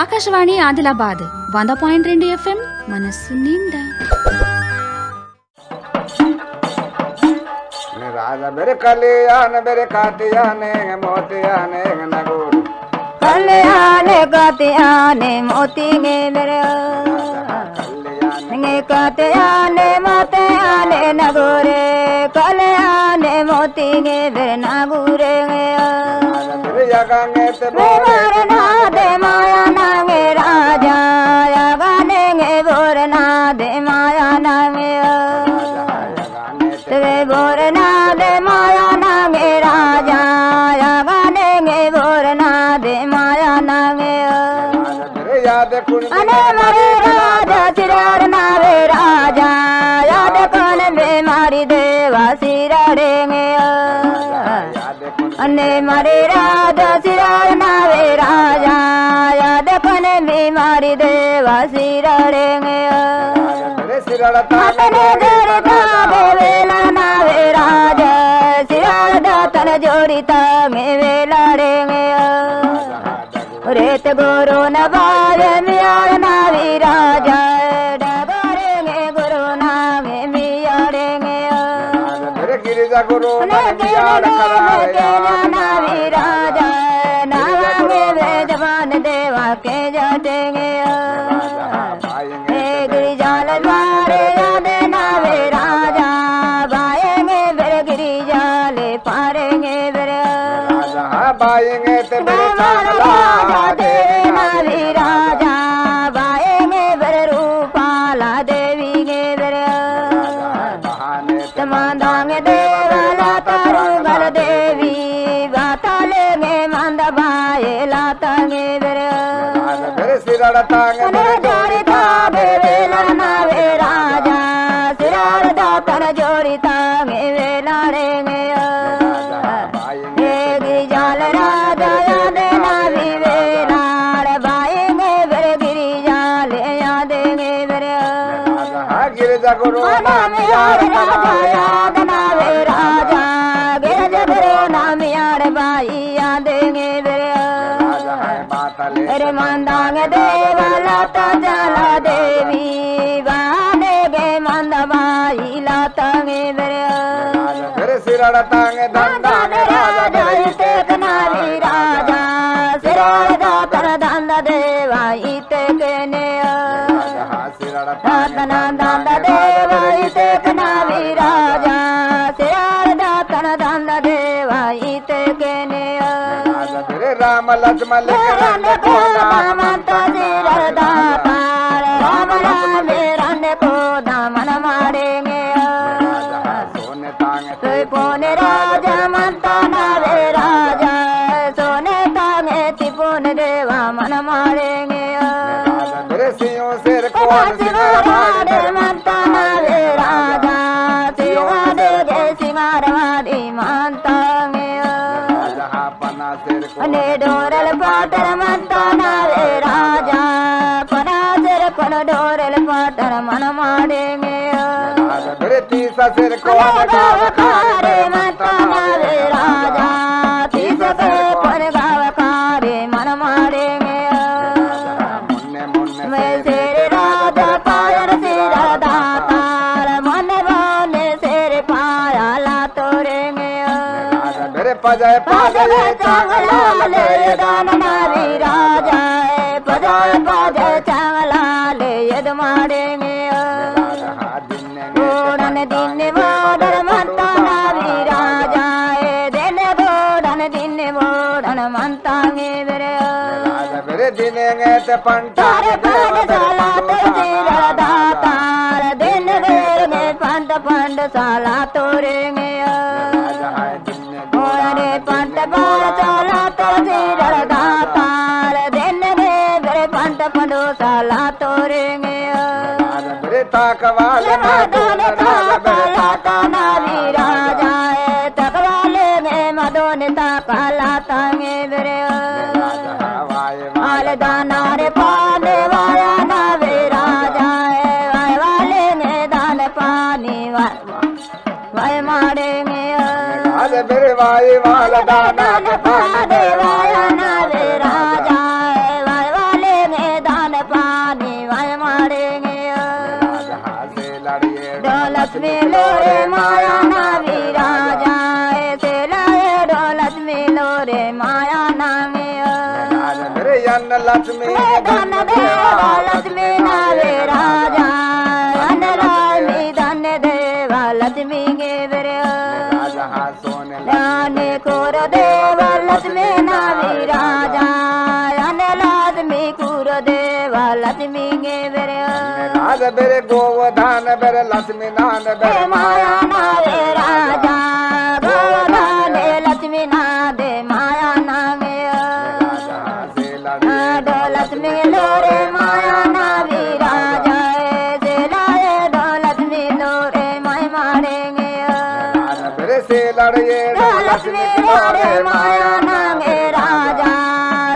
Akashvani Adilabad 100.2 FM మనస్సు నిండా. राजा मेरे कल्याण मेरे कातियाने मोतियाने नगुर कल्याण कातियाने मोती गे मेरे कातियाने मोतियाने नगुरे कल्याण मोती गे मेरे नगुरे दे माया नागे राजा गाने गे बोरना दे माया नागे बोरना दे माया नागे राजा गाने गे बोरना दे माया नागे अने मरे राजा सिरार नावे राजा याद कौन बेमारी देवा सिराड़ेंगे अने मरे राजा सिरार नावे राजा याद कौन बीमारी देवा सिराड़ेंगे नावे राजा सिराड़ तन जोड़ीता में वेलाड़ेंगे रेत गुरु नवाज मियार नावी राजा डगरेंगे गुरु नावे मियारेंगे गिरिजा गुरु नावी राजा नावांगे वे जवान देवा के जाटेंगे गिरिजाल द्वारे याद नावे राजा बाएंगे फिर गिरिजाले पारेंगे फिर बाएंगे राजा देवी नावी राजा बाएंगे फिर रूपाला देवी गे फिर मांदांगे देवाला तारू गल देवी बाताले में मंद बाए लातांगे फिर जोड़ीता बेवेला नावे राजा सिराड़ा तन जोड़ीता गे वेला रेंगे गिरिजाल राजा याद नावी वेलाड़ बाएंगे फिर गिरिजाल यादेंगे फिर गिरिजा गुरु नाम यार राजा याद नावे राजा गिरज गुरु नाम यार बाई यादेंगे फिर अरे मांदांगे देवाला तो जला देवी बाने गे मंद बाई लातांगे फिर सिराड़ा तांगे धंधा राजा इतेक नावी राजा सिराड़ा तर धंध देवा इतेक ने तना धंध देवा इतेक नावी राजा सिराड़ा तर धंध देवा इतेक ने राम लक्ष्मण को दामंत सिरदाता राम राम रन को दामन मारेंगे पोने राजा मंता नावे राजा सोने तांगे तिपुन देवा मन मारेंगे मंता नावे राजा सिवा दे सिंगारवाड़ी मानतांगे अने डोरल पाटर मंता नावे राजा पना सिर पन डोरल पाटर मन मारेंगे गावकारे मंता नावे राजा तीस के पन गावकारे मन मारेंगे मैं शेर राजा पायर सिर दातार मन बने शेर पाया ला तोरेंगे पजय पाजय चांगला ले दान नावी राजा पजय पाजय चांगला ले यद मारेंगे गोड़न दिन बोड़न मंता नावी राजा दिन गोड़न मंतांगे मेरे दिनेंगे ते तारे पंड साला तेर दातार दिन बेर में पंड साला तोरेंगे रे पंड बार साला तेर दातार दिन बेर पंड साला तोरेंगे ताकवाले नावी राजा तकवाले में मदोन ताकला तांगे मेरे आल दाना रे पाने वाया नावे राजा वाले में दान पानी वाय मारेंगे बेरे वाई वाल दाना के पाने वाया ना वे राजा वाय वालेंगे दान पानी वाय मारेंगे राजा से लड़िए दौलत मिलो रे माया ना वी राजा ऐसे लाए दौलत मिलो रे माया ना में राजा बेरे अन्न लक्ष्मी धन देवा लक्ष्मी ना वे राजा अन्न लक्ष्मी धन देवा लक्ष्मी गे बेरे राजा सोने दाने कुर देवा लक्ष्मी ना वी राजा अन्न लक्ष्मी कुर देवा लक्ष्मी गे बेरे राजा बेरे गोवधान बेरे लक्ष्मी नान बेरे माया ना वे राजा गोवर्धन लक्ष्मी ना दे माया ना गे राजा से लड़िए दौलत मिलो रे माया ना वी राजा ऐसे लाए दौलत मिलो रे माय मारेंगे राजा बेरे से लड़िए दौलत मिलो रे माया ना गे राजा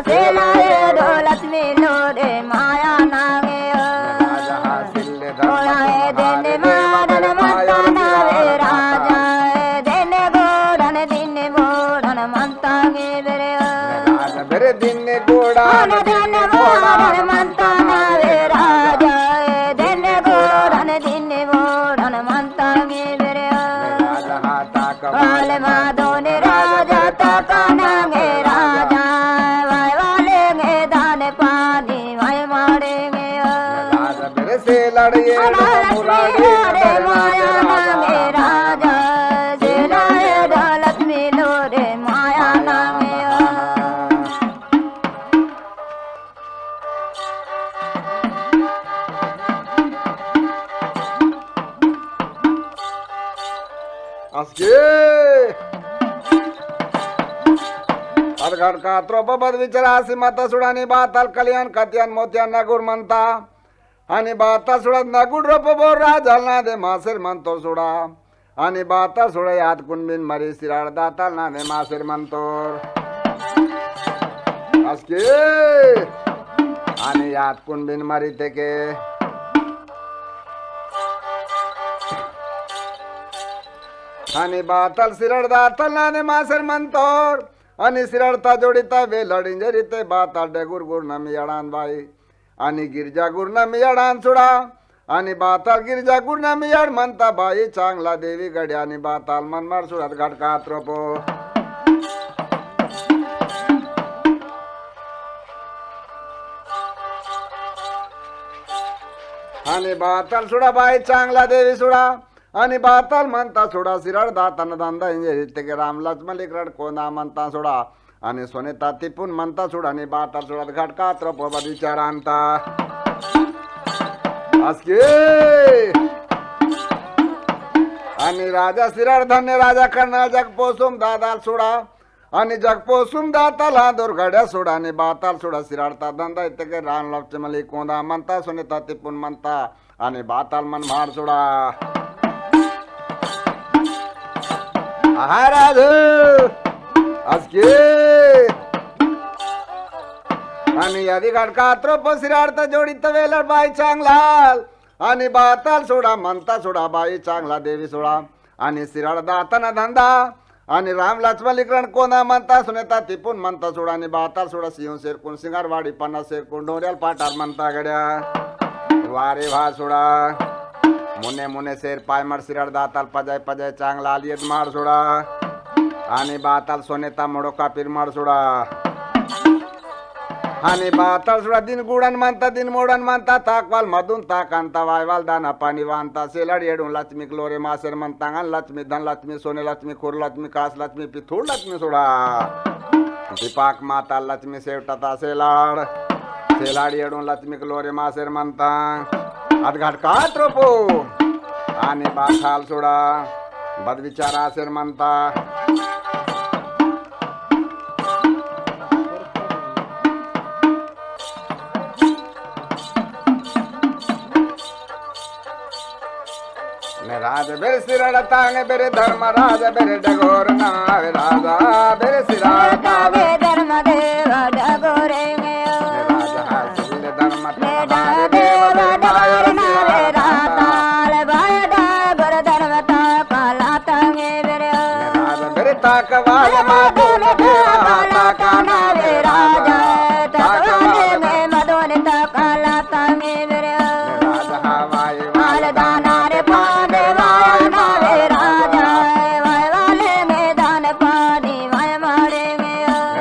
से लाए दौलत मिलो रे माया ना गे राजा सिल्ले ओलाए देने मारन मंता ना वे राजा देने गोड़न दिन गोड़न मंता गे बेरे राजा बेरे दिन गोड़ा दिन गोड़न मंता ना वे राजा देने गोड़न दिन गोड़न मंता गे बेरे राजा हाथा वाले माधो ने राजा तकाना गे राजा वाय वाले गे दान पानी वाय मारेंगे राजा बेरे से लड़िए लक्ष्मी रे माया नामे राजा से लाए दौलत मिलो रे माया नामे अस्के अरगड का त्रोपद विचारासी माता सुडानी बाताल कल्याण कत्यान मोत्यान नगुर म्हणता आणि बाता सुडत नगुड रोप बोर राजाल ना दे मासेर म्हणतो सुडा आणि बाता सुडा याद कुणबिन मरी सिराड दाताल ना दे मासेर म्हणतोर अस्के आणि याद कुणबिन मरी ते के आणि बातल सिरड दातल नाने मासर म्हणतोर आणि सिरडता जोडीता वे लढिंजरी ते बाता डेगुर गुर नमी अडान बाई आणि गिरजा गुर नमी अडान सुडा आणि बाताल गिरजा गुर नमी अड म्हणता बाई चांगला देवी गड्या आणि बाताल मनमार सुडत घटका त्रोपो आणि बाताल सुडा बाई चांगला देवी सुडा आणि बाताल म्हणता सोडा सिरड दाताना दांदा इंजे ते राम लक्ष्मण रड कोणा म्हणता सोडा आणि सोनेता तिपून म्हणता सोडा आणि बाताल सोडा घटका त्रपोबा विचार आणता असके आणि राजा सिरड धन्य राजा करणार जग पोसुम दादाल सोडा आणि जग पोसुम दाताल हा दोरगड्या सोडा आणि बाताल सोडा सिरडता धंदा इथे राम लक्ष्मण कोणा म्हणता सोनेता तिपून म्हणता आणि बाताल मन भाड सोडा महाराज आजके आणि यादी गडका त्रोप सिराडता जोडीत वेलड बाई चांगलाल आणि बाताल सोडा म्हणता सोडा बाई चांगला देवी सोडा आणि सिराड दाताना धंदा आणि राम लक्ष्मण लिकरण कोणा म्हणता सुनेता तिपून म्हणता सोडा आणि बाताल सोडा सिंह शेरकून सिंगारवाडी पन्नास शेरकून डोऱ्याल पाटार म्हणता गड्या वारे भा सोडा मुने मुने शेर पायमर सिरड दाताल पजाय पजाय चांगला आलियत मार सोडा आणि बाताल सोनेता मोडोका पीर मार सोडा आणि बाताल सोडा दिन गुडन म्हणता दिन मोडन म्हणता ताकवाल मधून ताक आणता वायवाल दाना पाणी वांता सेलड येडून लक्ष्मी क्लोरे मासेर म्हणता लक्ष्मी धन लक्ष्मी सोने लक्ष्मी खोर लक्ष्मी कास लक्ष्मी पिथूर लक्ष्मी सोडा दीपाक माता लक्ष्मी सेवटा सेलाड सेलाड येडून लक्ष्मी क्लोरे मासेर म्हणता अदघाट का त्रोपो आणि बाखाल सोडा बदविचारा असेल म्हणता राज बेरे सिरड तांगे बेरे धर्म राज बेरे डगोर नावे राजा बेरे सिरड तावे धर्म देव डगोरेंगे राजा सिले धर्म देव डगोर नावे राताल बाय डगोर धर्म ता काला तांगे बेरे बरे ताकवाल माधोन देवा ताकानावे राजा तकवाले में मदोन तकाला तमे मेरे राजा हवाई माल दाना रे पादे माया नावे राजा वाय वाले में दान पानी वाय मारे में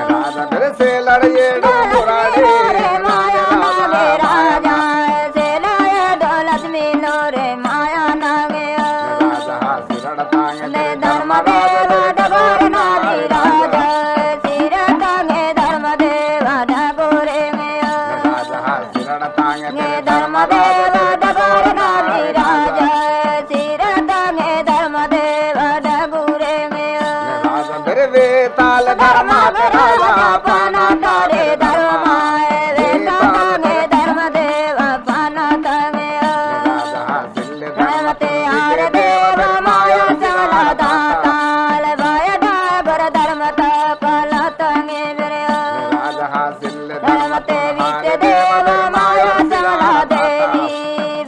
राजा बरे से लड़िए डोराडे रे माया नावे राजा से लाया दौलत मिलो रे माया नावे राजा सिरड़तांगे ने धर्म देव डगोर नावी राजा सिरता ने धर्म देव डगोरे में राजा सिरड़तांगे ने धर्म देव डगोर नावी राजा सिरता ने धर्म देव डगोरे में राजा बरे वेताल धर्म राजा पाना तारे धर्म वेता ने धर्म देव पाना तमे राजा सिल्ले धर्म ते आर देव माया चला दाताल भय डागर धर्म तकला तमे मेरे राजा सिल्ले धर्म ते वित्त देव माया चला देवी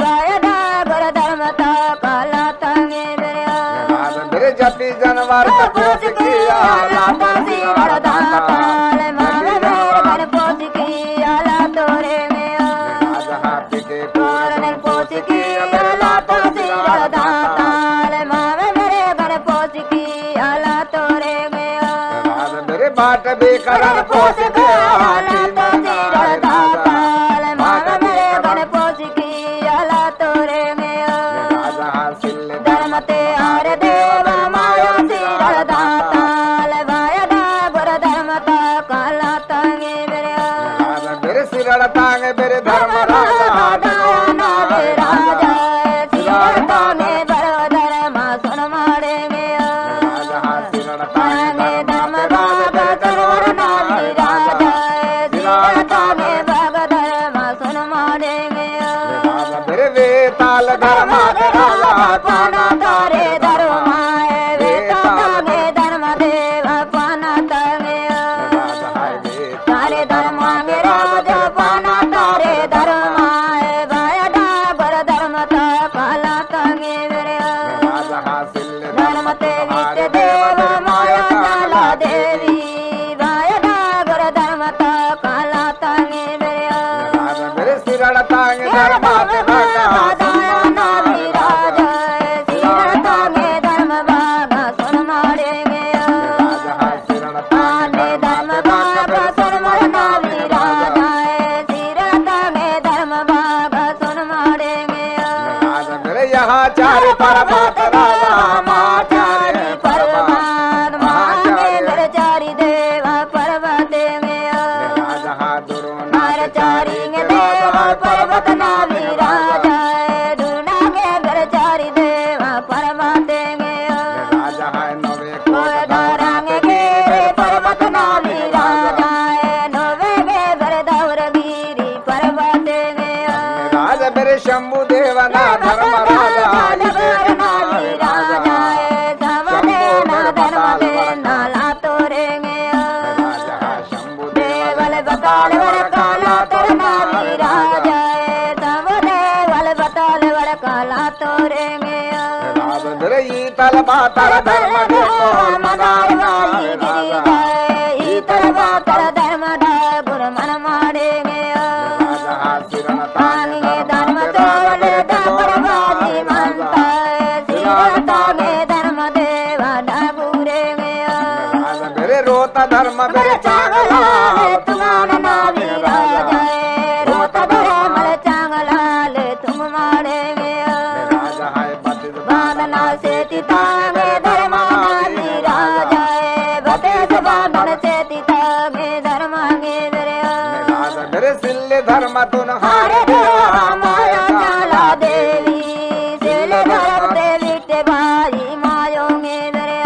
भय डागर धर्म तकला तमे मेरे राजा बरे जति जनवर तपोस किया लाता सिर दाताल मावे मेरे पोस की आला तोरे में राजा पिते पूर्ण पोस की आला तो सिर दाताल मावे मेरे घर पोस की आला तोरे में राजा बरे बाट बेकरण पोस आला तो सिर दाताल मावे मेरे घर पोस की आला तोरे में राजा सिल्ले धर्म ते आर देव माया सिर दाताल वाय डागर धर्म तकाला तंगे मेरे राजा बरे सिरड़तांगे बरे धर्म राजा नावे राजा सिरता में बरो धर्म सुन मारे में राजा सिरड़तांगे धर्म भाग सरोवर नावी राजा सिरता में भग धर्म सुन मारे में राजा बरे वेताल धर्म राजा पाना तारे धर्म वेता में धर्म देव पाना तमे राजा तारे धर्म राजा पाना तारे धर्म भय डागर धर्म तकाला तमे मेरे राजा सिल्ले धर्म ते वित्त देव माया चला देवी भय डागर धर्म तकाला तमे मेरे राजा बरे सिरड़तांगे धर्म दाया नावी राजा सिरता में धर्म भाग सुन मारे में राजा सिरड़तांगे आने धर्म भाग सुन मर नावी राजा सिरता में धर्म भाग सुन मारे में राजा बरे यहाँ चार पर्वत राजा महाचारी पर्वत महामेंद्र चारी देव पर्वत में राजा दुरु नार चारी देव पर्वत नावी राजा दुर्ना के घर चारी देव पर्वत में राजा नवे को दारांगे घेरे पर्वत नावी राजा नोवे के घर दौरगिरी पर्वत में राजा बरे शंभु देवना धर्म राजा डगर नावी राजा समने ना धर्म दे नाला तोरे में राजा शंभु देवल बताल वर काला तर नावी राजा तब देवल बताल वर काला तोरे में राजा बरे ईतल बातर धर्म देखो मदार नावे राजा इतर बातर धर्म डागुर मन मारे में राजा तांगे धर्म चोल डागुर बाजी मनता सिरता में धर्म देवा डागुरे में राजा बरे रोता धर्म बरे चांगला तुम्हारा नावी राजा रोत धर्म चांगलाल तुम मारे में राजा है बतित बांधना से तितांगे धर्म नावी राजा बते से बांधन से तितांगे धर्म गे मेरे राजा बरे सिल्ले धर्म तुन हारे देवा माया चाला देवी सिले धर्म ते विटे भाई मायोंगे मेरे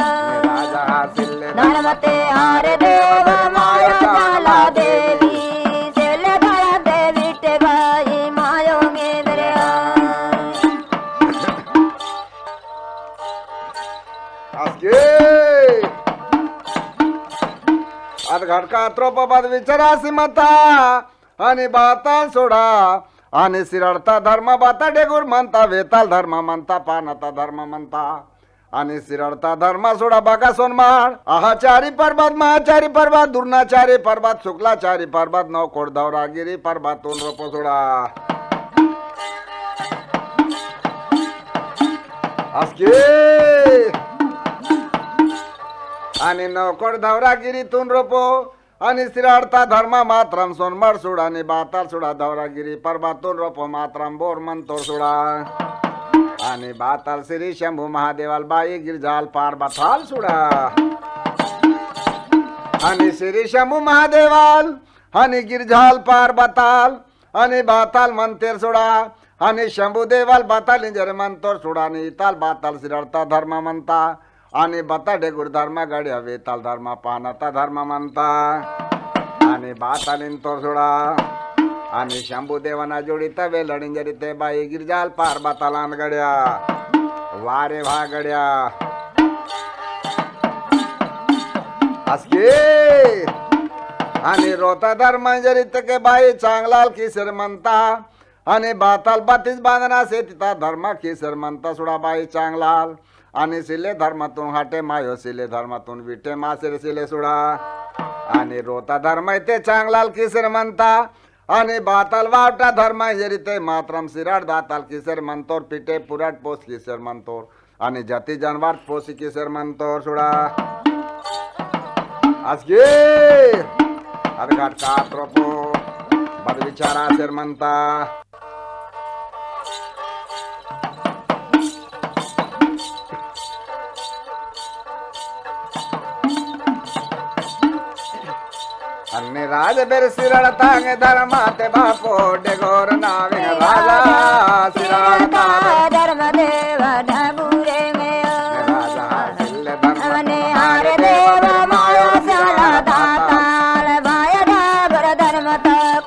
राजा सिल्ले धर्म ते हारे देव माया चाला देवी सिले धर्म ते विटे भाई मायोंगे मेरे आसके घडका त्रोपपद विचारासी मता आणि बाता सोडा आणि सिरडता धर्म बाता डेगुर म्हणता वेताल धर्म म्हणता पानता धर्म म्हणता आणि शिरडता धर्म सोडा बघा सोनमाळ आहाचारी पर्वत महाचारी पर्वत दुर्नाचारी पर्वत शुक्लाचारी पर्वत नौकोड धौरागिरी पर्वतून रोप सोडा असके आणि नौकोड धौरागिरीतून रोपो आणि शिराडता धर्म मात्रम सोनमाळ सोडा आणि बाताल सोडा धौरागिरी पर्वतून रोपो मात्रम बोर मंतोर सोडा आणि बाताल श्री शंभू महादेवाल बाई गिरजाल पार बाताल सोडा आणि श्री शंभू महादेवाल आणि गिरजाल पार बाताल आणि बाताल मंतेर सोडा आणि शंभू देवाल बाताल इंजर मंतोर सोडा आणि इताल बाताल शिराडता धर्म म्हणता आणि बता गुर धर्म गड्या वेताल धर्म पानता धर्म म्हणता आणि बातालीन तोर सोडा आणि शंभू देवाना जोडीत वे लढिंजरी ते बाई गिरजाल पार बातालान गड्या वारे भा गड्या असके आणि रोता धर्मांजरीत के बाई चांगलाल किसर म्हणता आणि बाताल बातीस बांधना से तिथा धर्म किसर म्हणता सोडा बाई चांगलाल आणि सिले धर्मातून हाटे मायो सिले धर्मातून विटे मासेर सिले सोडा आणि रोता धर्म ते चांगलाल किसर म्हणता आणि बाताल वावटा धर्म जरीते मात्रम शिराड दाताल किसर म्हणतोर पिटे पुराट पोस किसर म्हणतोर आणि जाती जानवार पोसी किसर म्हणतोर सोडा आजगे अरगाट का त्रोपो बद विचारा सर म्हणता अन्य राज बेर सिरळ तांगे धर्माते बापो डेगोर नावे राजा सिरळ धर्म देव ढगुरे राजा सिल्ले धर्म हार देव माया साला दाताल बाय ढाबर धर्म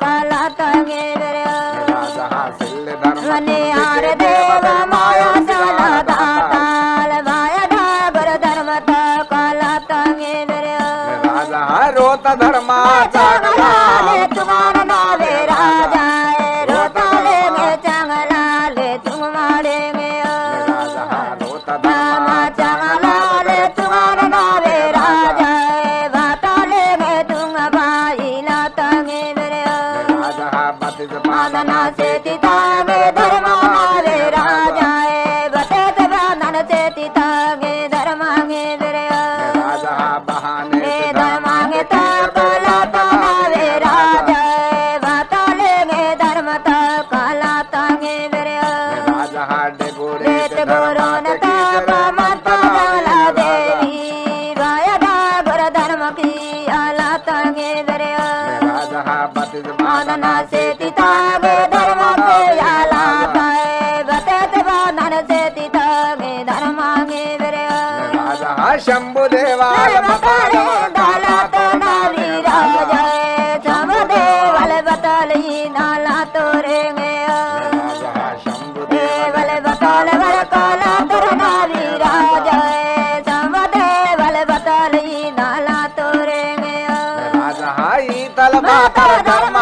कला तंगे राजा सिल्ले धर्म हार देव माया साला दाताल बाय ढाबर धर्म कला तंगे राजा रोता धर्मा चांगला तुम्हारा नावे राजा रोताले में चांगला ले तुम मारेंगे रोता रामा चांगला ले तुम्हारा नावे राजा बाताले में तुम भाई लातांगे मेरे राजा बतिज बांधना से तिता में धर्म नावे राजा बते बांधन से तिता गे धर्मांगे मेरे राजा बहाने धर्मांगे कला तनावे राजा बाताले में धर्म कला तांगे मेरे राजा डेगोरे रेत गोरोन ताप माता काला देवी राया डागर धर्म की आला तांगे मेरे राजा बतिज बांधना से तितागे धर्म के आला ताए बते बांधन से तितागे धर्मांगे मेरे राजा शंभू देवा नाला तो नावी राजा समदेवल बतली नाला तोरेंगे राजा शंभू देवल बतल वर काला तोर नावी राजा समदेवल बतली नाला तोरेंगे राजा इतल बातर धर्म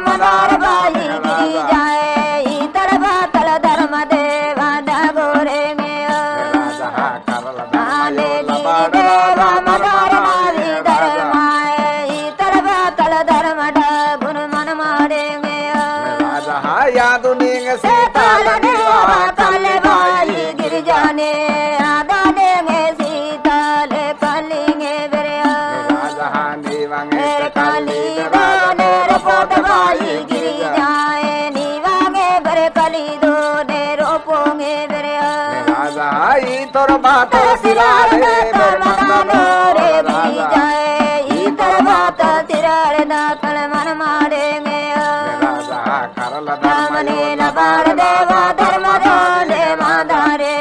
मदार बाई गिरी जाए इतर बातल धर्म देवा डगोरेंगे राजा करल आले देव मदार नावी धर्माए इतर बातल धर्म डगुन मन मारेंगे राजा यादुनिंग सीताल सीताल देवा कल बाई गिर जाने आदा देंगे सीताल कलेंगे बेरे राजा नीवांगे काली दाने रपोट बाई गिर जाए नीवांगे बरे कली दो ने रोपोंगे बेरे राजा इतर बात सिरार सिरारे मदानो रे गिर जाए इतर बात सिरार दाखल मन मारेंगे राजा करल रामने लबाड़ देवा धर्म धोले माधारे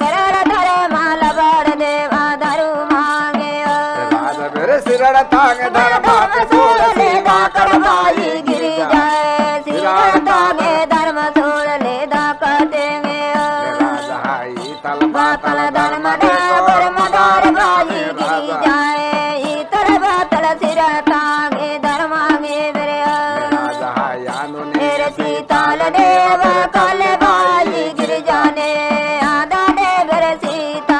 करर धरे माला बाड़ देवा धरु मांगे राजा मेरे सिरड़ तांगे धर्म धर्म सोले दाकर बाई गिरी जाए सिर तांगे धर्म सोले दाकर देंगे राजा इतल बातल धर्म देवर मदार बाई गिरी जाए इतर बातल सिर तांगे धर्मांगे मेरे राजा यानुने मेरे सीताल देव कल बाई गिर जाने आदा देवर सीता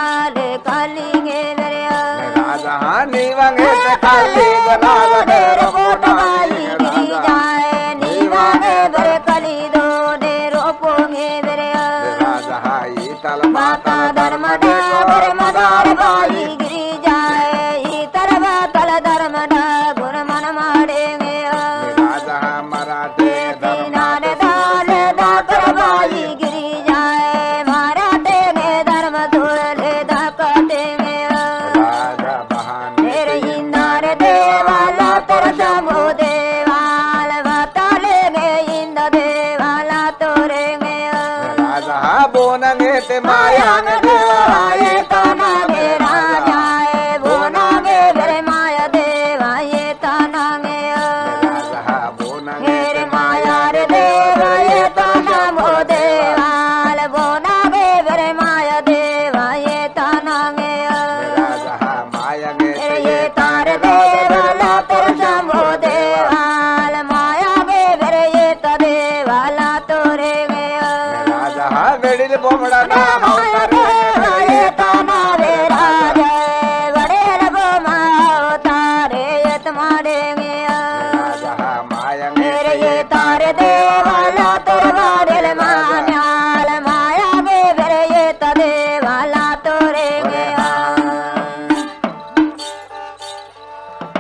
राजा निवांगे ते खाली राजा बेरो पोटाई राजा निवांगे बरे कली दो दे रोपोंगे बरे राजा हाई तल माता धर्म डा बरे मदार बाई गिरी जाए इतर बातल धर्म डा गुण मन मारेंगे राजा मराठे नान दाल दाकर बाई गिरी जाए माराठे में धर्म धूल ले दाकटेंगे राजा बहाने मेरे इंदार देवाला तर शंभु देवाल बतालेंगे इंद देवाला तोरेंगे राजा बोनंगे ते मायांगे देवा ये ताना गे राजा बोनागे मेरे माया देवा ये ताना गे राजा बोनंगे मेरे माया रे देवा ये ताना मो देवाल बोनागे मेरे माया देवा ये ताना गे राजा मायांगे ये तार देवाला तर शंभु देवाल माया गे मेरे ये ता देवाला तोरे गे राजा वेडिल बोमडा ना माया देवा ये ताना वे राजा वडेल बोमा तारे ये तुम्हारे गे राजा मायांगे मेरे ये तार देवाला तोर वडेल मान्याल माया गे मेरे ये ता देवाला तोरे गे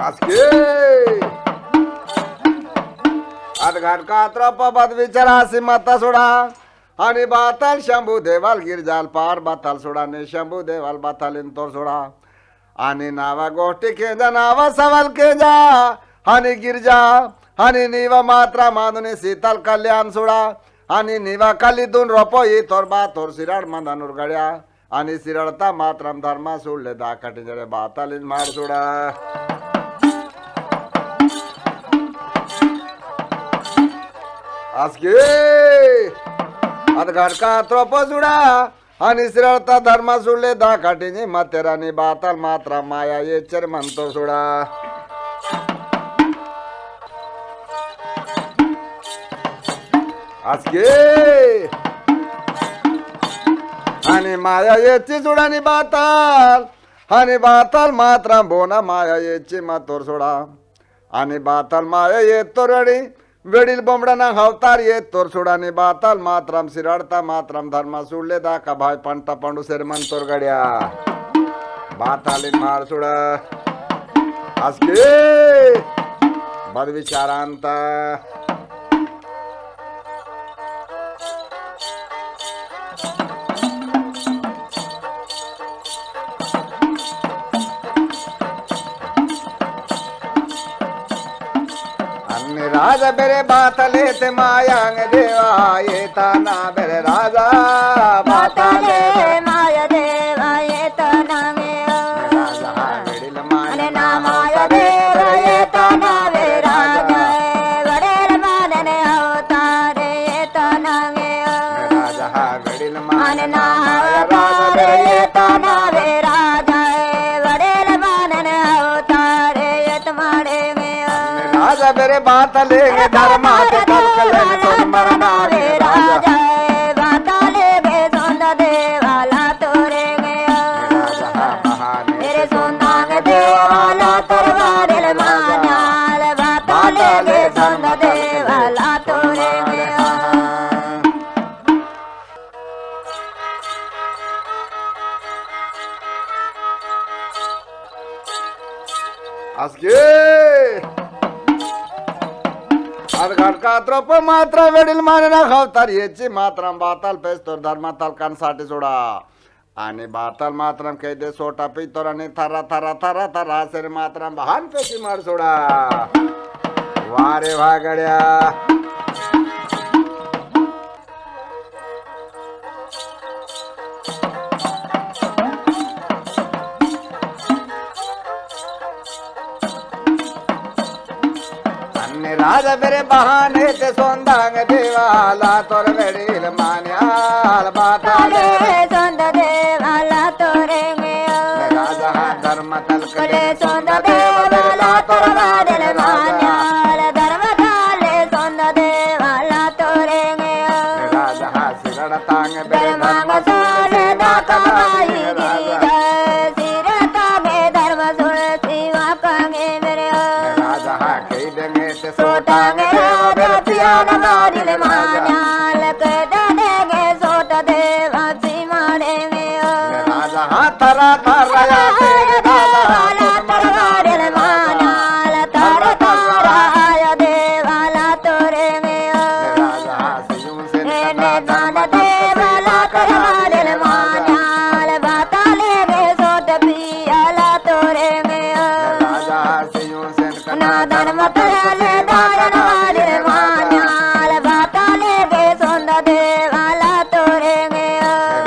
आसके अदघाट का त्रपद विचारासी मत सोडा आणि बाताल शंभू देवाल गिरजाल पार बाताल सोडा ने शंभू देवाल बातालीन तोर सोडा आणि नावा गोष्टी के जा नावा सवाल के जा आणि गिरजा आणि निवा मात्रा मानुने शीतल कल्याण सोडा आणि निवा कलीतून रोपो ही तोर बा तोर सिराड मंदानूर गड्या आणि सिरडता मात्रम धर्मा सोडले दाखटी जरे बातालीन मार सोडा आसके अदघाट का त्रोप सुडा आणि सिरळता धर्म सुडले दाखाटीनी मातेरानी बाताल मात्रा माया येचर म्हणतो सुडा आसके आणि माया येची सुडानी बाताल आणि बाताल मात्रा बोना माया येची मातोर सोडा आणि बाताल माया येतो रडी वेडील बोमडाना अवतार येत तोर सोडाने बाताल मात्रम सिराडता मात्रम धर्मा सोडले दाका भाई पंटा पंडू सेरमन तोर गड्या बातालीन मार सोडा आसके बद विचारांत राजा बेरे बातले ते मायांग देवा येता ना बेरे राजा बाताले माया देवा ये तना गे राजा वेडील अने ना माया देवा ये तना वे राजा वडेल मानने अवतारे ये तना गे राजा वेडील अने ना अवतारे ये तना वे राजा वडेल मानने अवतारे ये तुम्हारे गे राजा बेरे बातले धर्मा के कलकले सोन मरना वे राजा बाताले बे सोंद देवाला तोरे गे राजा बहाने मेरे सोंदांग देवाला तोरवारेल मान्याल बाताले बे सोंद देवाला तोरे गे आसके अदघाट का त्रोप मात्रा वेडील मानना खावतार याची मात्रा बाताल पेस्तोर धर्माताल कानसाठी सोडा आणि बाताल मात्रम कैदे सोटा पितोर आणि थरा थरा थरा थरा असे मात्रम बहान पेशी मार सोडा वारे वागड्या राजा बेरे बहाने ते सोंदांग देवाला तोर वेडील मान्याल बाताले सोंद देवाला तोरे गे राजा धर्म तलकले सोंद देवाला तोरवारेल मान्याल धर्म ताले सोंद देवाला तोरे गे राजा सिरड तांग बेरे मांग सोले दाता माई गिरी जय सिरता बे धर्म सुळे सोटांगे राजा पियान मारिल मान्याल के देंगे सोट देवा मारेंगे राजा हा थरा थरा या तेरे राजा मारिल मान्याल तार तारा देवाला तोरेंगे राजा हा सियूं से ने दान देवाला करवारिल मान्याल बाताले गे सोट पियाला तोरेंगे राजा हा सियूं से ना धर्म तरले दायन वाले मान्याल बाताले गे सोंद देवाला तोरेंगे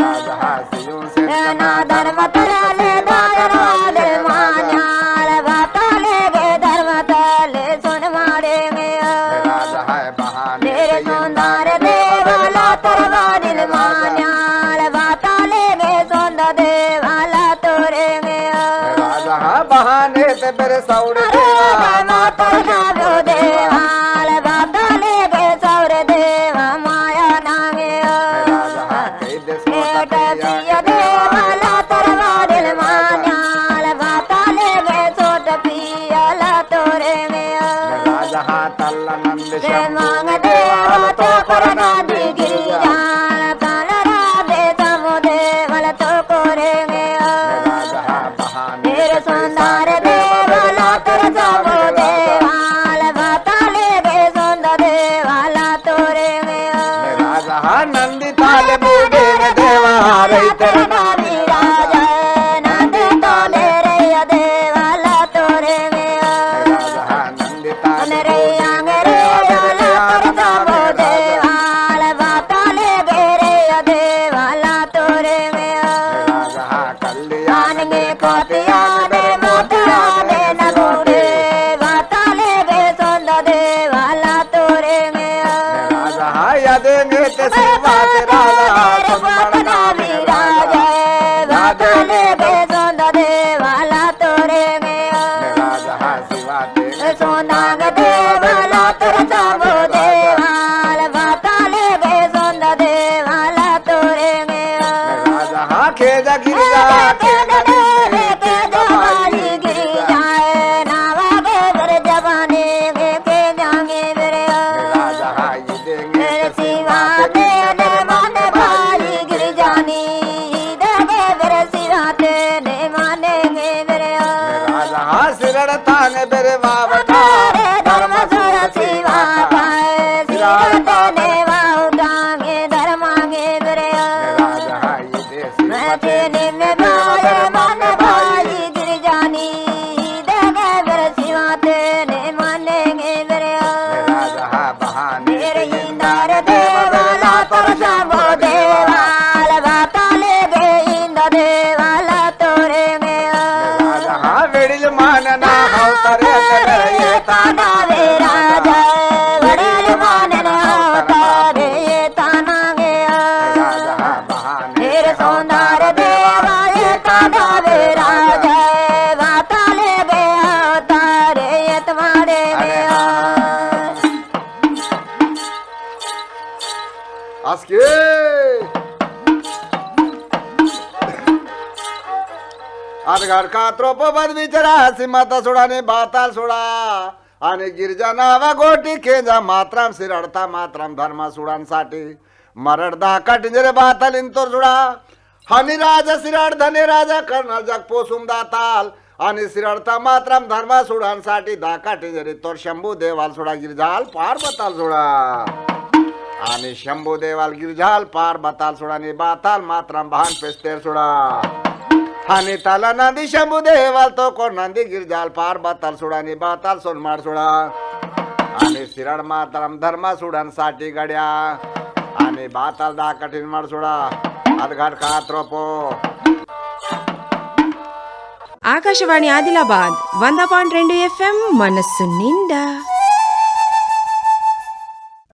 राजा हा सियूं से ना धर्म तरले दायन वाले मान्याल बाताले गे धर्म तले सुन मारेंगे राजा है बहाने तेरे सुंदर देवाला तरवारिल मान्याल बाताले गे सोंद देवाला तोरेंगे राजा हा बहाने से मेरे सौर माता जागो देवाल बाताले गे सौर देवा माया नागे राजा हा कई देश पिया देवाला तरवारिल मान्याल बाताले गे सोट पियाला तोरेंगे राजा हा तल्ला नंद गे मांग देवा तो करना दी गिरिजाल कालरा दे समो देवल तो कोरेंगे राजा हा बहाने तेरे सुंदर देवाला तर सबो देवाल बाताले गे सुंदर देवाला तोरेंगे राजा हा नंदी ताले बूढ़े ने देवा रही तेरे नामी राजा नंद तोले रे देवाला तोरेंगे राजा हा नंदी ताले रे आंगे रे वाला तर सबो देवाल बाताले गे रे देवाला तोरेंगे राजा हा कल्याण आनगे कोतिया दे मोतरा दे नगोरे बाताले गे सोंद देवाला तोरेंगे राजा हा या देंगे ते सेवा ते राजा पतना भी राजा बाताले गे सोंद देवाला तोरेंगे राजा हा शिवा ते सोंदांग देवाला तर सबो देवाल बाताले गे सोंद देवाला तोरेंगे राजा हा खेजा गिरिजा राजा हा ये देंगे ते राजा हा सिरड़ता ने बेरे बाबा धर्म सुर शिवा राजा हा ये दे शिवा राजा हा बहाने तेरे इंदर देवाला तर सबो देवाल बाताले गे इंद देवाला तोरेंगे राजा हा वेडिल मानना अवतरे करे ताना वे राजा वडील मानन अवतारे ये ताना गे राजा हा बहाने तेरे सौंदर देवा ये ताना वे राजा बाताले गे अवतारे ये तुम्हारे गे आस्के आदगार का त्रोपद विचरा सीमाता सोडाने बाताल सोडा आणि गिरजा नावा गोटी खेजा मात्राम सिरडता मात्राम धर्मा सुडांसाठी मरडदा कटिंजरे बाताल इंतोर सोडा हनी राजा सिराड धने राजा करणार जग पोसुम दाताल आणि सिरडता मात्राम धर्मा सुडांसाठी दा कटिंजरे तोर शंभू देवाल सोडा गिरजाल पार बताल सोडा आणि शंभू देवाल गिरजाल पार बताल सोडा आणि बाताल मात्राम भान पेस्तेर सोडा आणि ताला नंदी शंभू देवाल तो कोण नंदी गिरजाल पार बाताल सोडा आणि बाताल सोनमाड सोडा आणि सिरड मात्राम धर्मा सुडांसाठी गड्या आणि बाताल दा कठीण माड सोडा अदघाट खात रोपो ఆకాశవాణి ఆదిలాబాద్ 100.2 FM మనస్సు నిండా